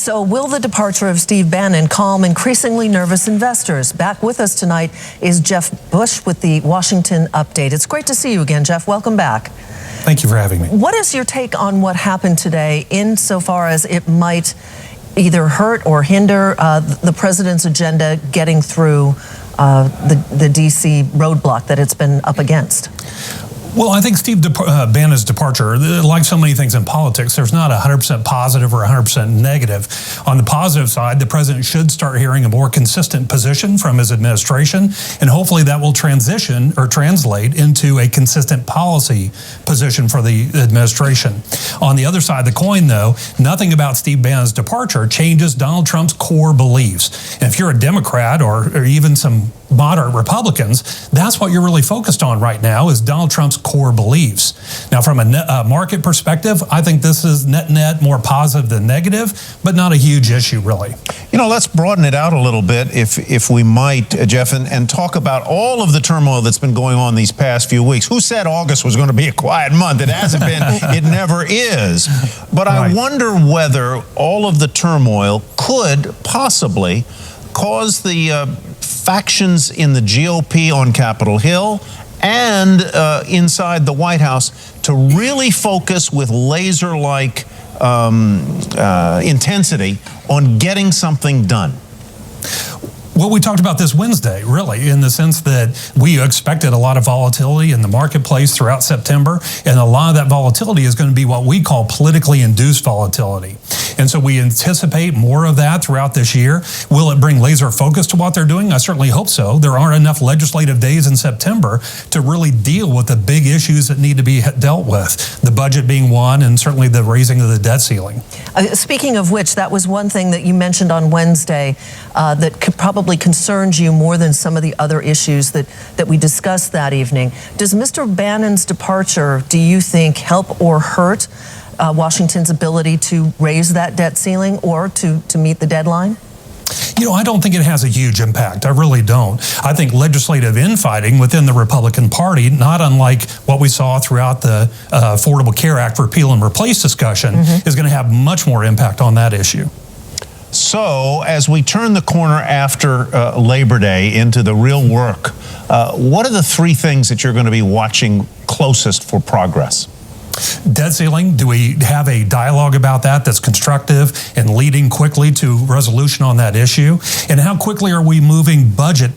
So will the departure of Steve Bannon calm increasingly nervous investors? Back with us tonight is Jeff Bush with the Washington Update. It's great to see you again, Jeff. Welcome back. Thank you for having me. What is your take on what happened today insofar as it might either hurt or hinder the president's agenda getting through the D.C. roadblock that it's been up against? Well, I think Steve Bannon's departure, like so many things in politics, there's not 100% positive or 100% negative. On the positive side, the president should start hearing a more consistent position from his administration, and hopefully that will transition or translate into a consistent policy position for the administration. On the other side of the coin, though, nothing about Steve Bannon's departure changes Donald Trump's core beliefs. And if you're a Democrat or even some moderate Republicans, that's what you're really focused on right now, is Donald Trump's core beliefs. Now, from a market perspective, I think this is net more positive than negative, but not a huge issue, really. You know, let's broaden it out a little bit, if we might, Jeff, and talk about all of the turmoil that's been going on these past few weeks. Who said August was going to be a quiet month? It hasn't been. It never is. But right. I wonder whether all of the turmoil could possibly cause the factions in the GOP on Capitol Hill and inside the White House to really focus with laser-like intensity on getting something done. Well, we talked about this Wednesday, really, in the sense that we expected a lot of volatility in the marketplace throughout September, and a lot of that volatility is going to be what we call politically induced volatility. And so we anticipate more of that throughout this year. Will it bring laser focus to what they're doing? I certainly hope so. There aren't enough legislative days in September to really deal with the big issues that need to be dealt with, the budget being one, and certainly the raising of the debt ceiling. Speaking of which, that was one thing that you mentioned on Wednesday that could probably concerns you more than some of the other issues that we discussed that evening. Does Mr. Bannon's departure, do you think, help or hurt Washington's ability to raise that debt ceiling or to meet the deadline? You know, I don't think it has a huge impact. I really don't. I think legislative infighting within the Republican Party, not unlike what we saw throughout the Affordable Care Act repeal and replace discussion, is going to have much more impact on that issue. So, as we turn the corner after Labor Day into the real work, what are the three things that you're going to be watching closest for progress? Debt ceiling, do we have a dialogue about that that's constructive and leading quickly to resolution on that issue? And how quickly are we moving budget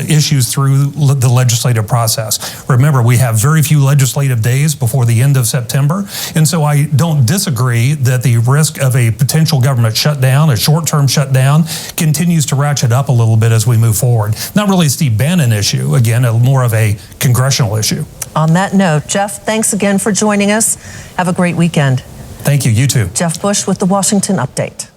issues through the legislative process? Remember, we have very few legislative days before the end of September, and so I don't disagree that the risk of a potential government shutdown, a short-term shutdown, continues to ratchet up a little bit as we move forward. Not really a Steve Bannon issue, again, more of a congressional issue. On that note, Jeff, thanks again for joining us. Have a great weekend. Thank you. You too. Jeff Bush with the Washington Update.